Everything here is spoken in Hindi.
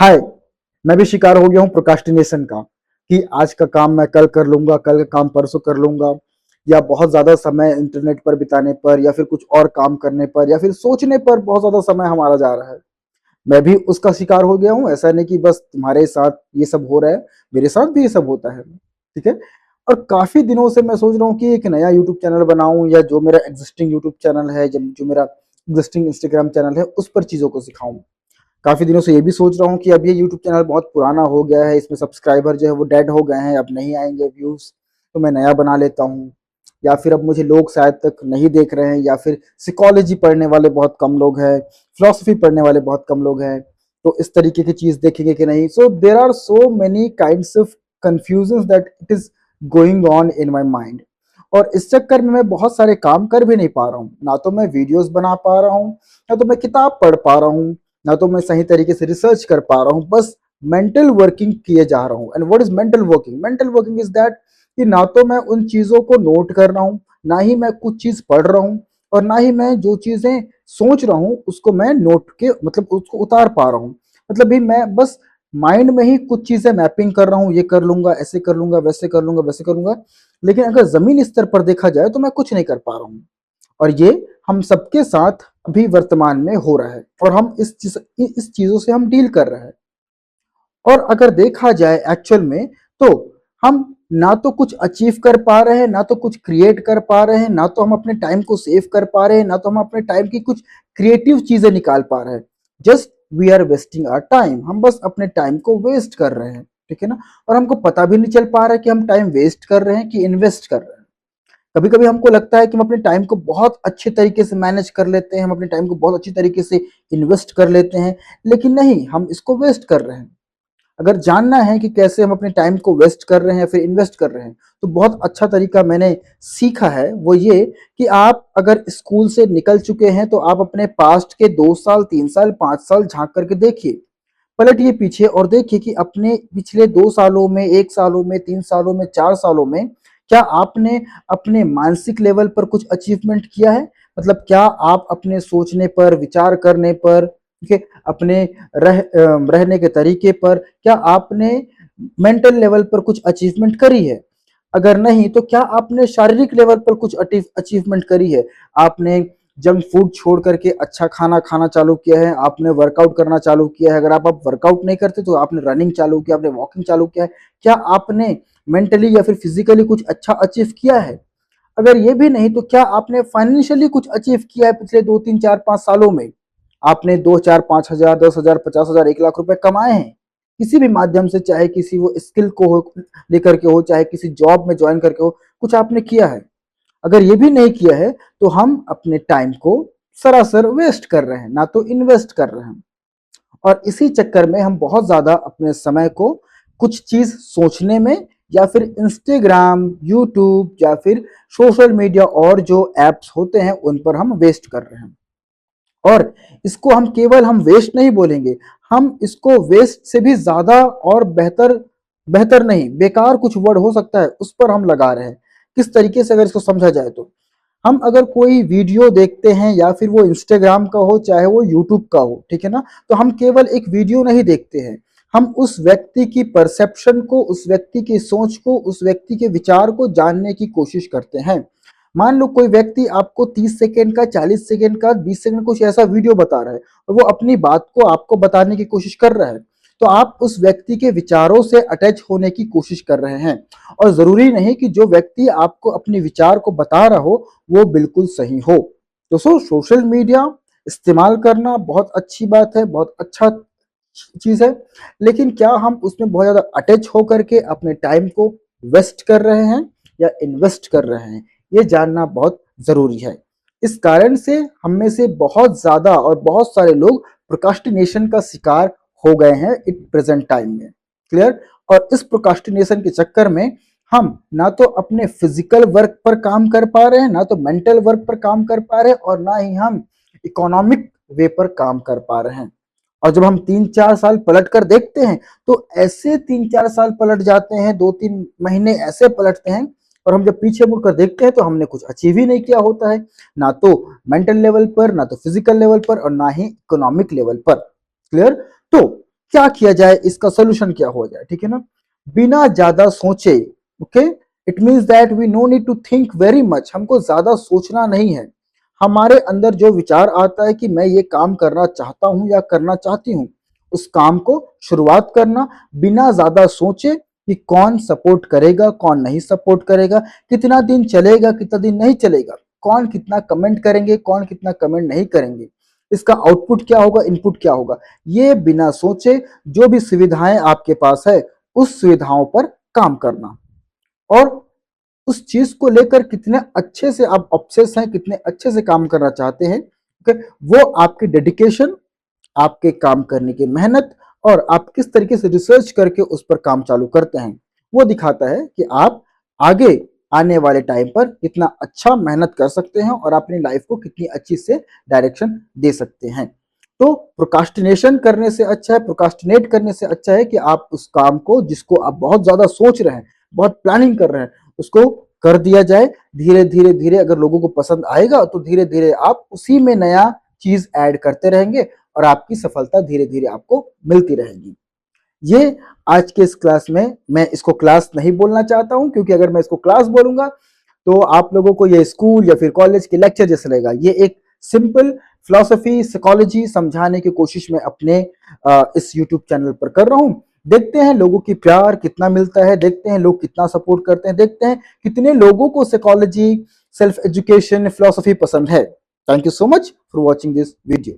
हाय। मैं भी शिकार हो गया हूँ प्रोक्रास्टिनेशन का कि आज का काम मैं कल कर लूंगा, कल का काम परसों कर लूंगा, या बहुत ज्यादा समय इंटरनेट पर बिताने पर, या फिर कुछ और काम करने पर, या फिर सोचने पर बहुत ज्यादा समय हमारा जा रहा है। मैं भी उसका शिकार हो गया हूँ। ऐसा नहीं कि बस तुम्हारे साथ ये सब हो रहा है, मेरे साथ भी ये सब होता है। ठीक है। और काफी दिनों से मैं सोच रहा हूँ कि एक नया यूट्यूब चैनल बनाऊं, या जो मेरा एग्जिस्टिंग यूट्यूब चैनल है, जो मेरा एग्जिस्टिंग इंस्टाग्राम चैनल है, उस पर चीजों को सिखाऊं। काफी दिनों से ये भी सोच रहा हूँ कि अब ये यूट्यूब चैनल बहुत पुराना हो गया है, इसमें सब्सक्राइबर जो है वो डेड हो गए हैं, अब नहीं आएंगे व्यूज, तो मैं नया बना लेता हूँ। या फिर अब मुझे लोग शायद तक नहीं देख रहे हैं, या फिर साइकोलॉजी पढ़ने वाले बहुत कम लोग हैं, फिलोसफी पढ़ने वाले बहुत कम लोग हैं, तो इस तरीके की चीज देखेंगे कि नहीं। So there are so many kinds of confusion that it is going on in my mind. और इस चक्कर में मैं बहुत सारे काम कर भी नहीं पा रहा हूँ। ना तो मैं वीडियोस बना पा रहा हूँ, ना तो मैं किताब पढ़ पा रहा हूँ, ना तो मैं सही तरीके से रिसर्च कर पा रहा हूँ। बस मेंटल वर्किंग किए जा रहा हूँ। And what is mental working? Mental working is that कि ना तो मैं उन चीजों को नोट कर रहा हूँ, ना ही मैं कुछ चीज पढ़ रहा हूँ, और ना ही मैं जो चीजें सोच रहा हूँ उसको मैं नोट के मतलब उसको उतार पा रहा हूँ। मतलब भी मैं बस माइंड में ही कुछ चीजें मैपिंग कर रहा हूँ, ये कर लूंगा, ऐसे कर लूंगा, वैसे कर लूंगा, वैसे करूंगा। लेकिन अगर जमीन स्तर पर देखा जाए तो मैं कुछ नहीं कर पा रहा हूँ। और ये हम सबके साथ अभी वर्तमान में हो रहा है, और हम इस चीजों से हम डील कर रहे हैं। और अगर देखा जाए एक्चुअल में, तो हम ना तो कुछ अचीव कर पा रहे हैं, ना तो कुछ क्रिएट कर पा रहे हैं, ना तो हम अपने टाइम को सेव कर पा रहे हैं, ना तो हम अपने टाइम की कुछ क्रिएटिव चीजें निकाल पा रहे हैं। Just we are wasting our time. हम बस अपने टाइम को वेस्ट कर रहे हैं। ठीक है ना। और हमको पता भी नहीं चल पा रहा है कि हम टाइम वेस्ट कर रहे हैं कि इन्वेस्ट कर रहे हैं। कभी कभी हमको लगता है कि हम अपने टाइम को बहुत अच्छे तरीके से मैनेज कर लेते हैं, हम अपने टाइम को बहुत अच्छी तरीके से इन्वेस्ट कर लेते हैं, लेकिन नहीं, हम इसको वेस्ट कर रहे हैं। अगर जानना है कि कैसे हम अपने टाइम को वेस्ट कर रहे हैं या फिर इन्वेस्ट कर रहे हैं, तो बहुत अच्छा तरीका मैंने सीखा है, वो ये कि आप अगर स्कूल से निकल चुके हैं तो आप अपने पास्ट के 2 साल, 3 साल, 5 साल झांक करके देखिए। पलटिए पीछे और देखिए कि अपने पिछले 2 सालों में, 1 सालों में, 3 सालों में, 4 सालों में क्या आपने अपने मानसिक लेवल पर कुछ अचीवमेंट किया है? मतलब क्या आप अपने सोचने पर, विचार करने पर, ठीक है, अपने रहने के तरीके पर, क्या आपने मेंटल लेवल पर कुछ अचीवमेंट करी है? अगर नहीं, तो क्या आपने शारीरिक लेवल पर कुछ अचीवमेंट करी है? आपने जंक फूड छोड़ करके अच्छा खाना खाना चालू किया है, आपने वर्कआउट करना चालू किया है। अगर आप वर्कआउट नहीं करते तो आपने रनिंग चालू किया, आपने वॉकिंग चालू किया है। क्या आपने मेंटली या फिर फिजिकली कुछ अच्छा अचीव किया है? अगर ये भी नहीं, तो क्या आपने फाइनेंशियली कुछ अचीव किया है पिछले 2, 3, 4, 5 सालों में? आपने 2, 4, 5 हजार, 10 हजार, 50 हजार, 1 लाख रुपए कमाए हैं किसी भी माध्यम से, चाहे किसी वो स्किल को हो लेकर के हो, चाहे किसी जॉब में ज्वाइन करके हो, कुछ आपने किया है? अगर ये भी नहीं किया है, तो हम अपने टाइम को सरासर वेस्ट कर रहे हैं, ना तो इन्वेस्ट कर रहे हैं। और इसी चक्कर में हम बहुत ज्यादा अपने समय को कुछ चीज सोचने में, या फिर इंस्टाग्राम, यूट्यूब, या फिर सोशल मीडिया और जो एप्स होते हैं उन पर हम वेस्ट कर रहे हैं। और इसको हम केवल हम वेस्ट नहीं बोलेंगे, हम इसको वेस्ट से भी ज्यादा और बेहतर, बेहतर नहीं, बेकार कुछ वर्ड हो सकता है, उस पर हम लगा रहे हैं। किस तरीके से अगर इसको समझा जाए, तो हम अगर कोई वीडियो देखते हैं, या फिर वो इंस्टाग्राम का हो चाहे वो यूट्यूब का हो, ठीक है ना, तो हम केवल एक वीडियो नहीं देखते हैं, हम उस व्यक्ति की परसेप्शन को, उस व्यक्ति की सोच को, उस व्यक्ति के विचार को जानने की कोशिश करते हैं। मान लो कोई व्यक्ति आपको 30 सेकेंड का, 40 सेकेंड का, 20 सेकेंड कुछ ऐसा वीडियो बता रहा है, और वो अपनी बात को आपको बताने की कोशिश कर रहा है, तो आप उस व्यक्ति के विचारों से अटैच होने की कोशिश कर रहे हैं। और जरूरी नहीं कि जो व्यक्ति आपको अपने विचार को बता रहा हो वो बिल्कुल सही हो। दोस्तों, सोशल मीडिया इस्तेमाल करना बहुत अच्छी बात है, बहुत अच्छा चीज है, लेकिन क्या हम उसमें बहुत ज्यादा अटैच होकर के अपने टाइम को वेस्ट कर रहे हैं या इन्वेस्ट कर रहे हैं, ये जानना बहुत जरूरी है। इस कारण से हम में से बहुत ज्यादा और बहुत सारे लोग प्रोक्रास्टिनेशन का शिकार हो गए हैं इत प्रेजेंट टाइम में। क्लियर। और इस प्रोक्रास्टिनेशन के चक्कर में हम ना तो अपने फिजिकल वर्क पर काम कर पा रहे हैं, ना तो मेंटल वर्क पर काम कर पा रहे हैं, और ना ही हम इकोनॉमिक वे पर काम कर पा रहे हैं। और जब हम 3, 4 साल पलट कर देखते हैं, तो ऐसे 3, 4 साल पलट जाते हैं, 2, 3 महीने ऐसे पलटते हैं, और हम जब पीछे मुड़कर देखते हैं तो हमने कुछ अचीव ही नहीं किया होता है, ना तो मेंटल लेवल पर, ना तो फिजिकल लेवल पर, और ना ही इकोनॉमिक लेवल पर। क्लियर। तो क्या किया जाए, इसका सोल्यूशन क्या हो जाए, ठीक है ना, बिना ज्यादा सोचे। Okay, it means that we no need to think very much, हमको ज्यादा सोचना नहीं है। हमारे अंदर जो विचार आता है कि मैं ये काम करना चाहता हूं या करना चाहती हूं, उस काम को शुरुआत करना, बिना ज्यादा सोचे कि कौन सपोर्ट करेगा कौन नहीं सपोर्ट करेगा, कितना दिन चलेगा कितना दिन नहीं चलेगा, कौन कितना कमेंट करेंगे कौन कितना कमेंट नहीं करेंगे, इसका आउटपुट क्या होगा इनपुट क्या होगा, ये बिना सोचे जो भी सुविधाएं आपके पास है उस सुविधाओं पर काम करना, और उस चीज को लेकर कितने अच्छे से आप ऑब्सेस हैं, कितने अच्छे से काम करना चाहते हैं, ओके, वो आपकी डेडिकेशन, आपके काम करने की मेहनत और आप किस तरीके से रिसर्च करके उस पर काम चालू करते हैं, वो दिखाता है कि आप आगे आने वाले टाइम पर कितना अच्छा मेहनत कर सकते हैं और अपनी लाइफ को कितनी अच्छी से डायरेक्शन दे सकते हैं। तो प्रोकास्टिनेशन करने से अच्छा है, प्रोकास्टिनेट करने से अच्छा है कि आप उस काम को जिसको आप बहुत ज्यादा सोच रहे हैं, बहुत प्लानिंग कर रहे हैं, उसको कर दिया जाए। धीरे धीरे धीरे अगर लोगों को पसंद आएगा तो धीरे धीरे आप उसी में नया चीज ऐड करते रहेंगे और आपकी सफलता धीरे धीरे आपको मिलती रहेगी। ये आज के इस क्लास में, मैं इसको क्लास नहीं बोलना चाहता हूं क्योंकि अगर मैं इसको क्लास बोलूंगा तो आप लोगों को ये स्कूल या फिर कॉलेज के लेक्चर जैसा लगेगा। ये एक सिंपल फिलॉसफी साइकोलॉजी समझाने की कोशिश मैं अपने इस यूट्यूब चैनल पर कर रहा हूं। देखते हैं लोगों की प्यार कितना मिलता है, देखते हैं लोग कितना सपोर्ट करते हैं, देखते हैं कितने लोगों को साइकोलॉजी, सेल्फ एजुकेशन, फिलॉसफी पसंद है। Thank you so much for watching this video.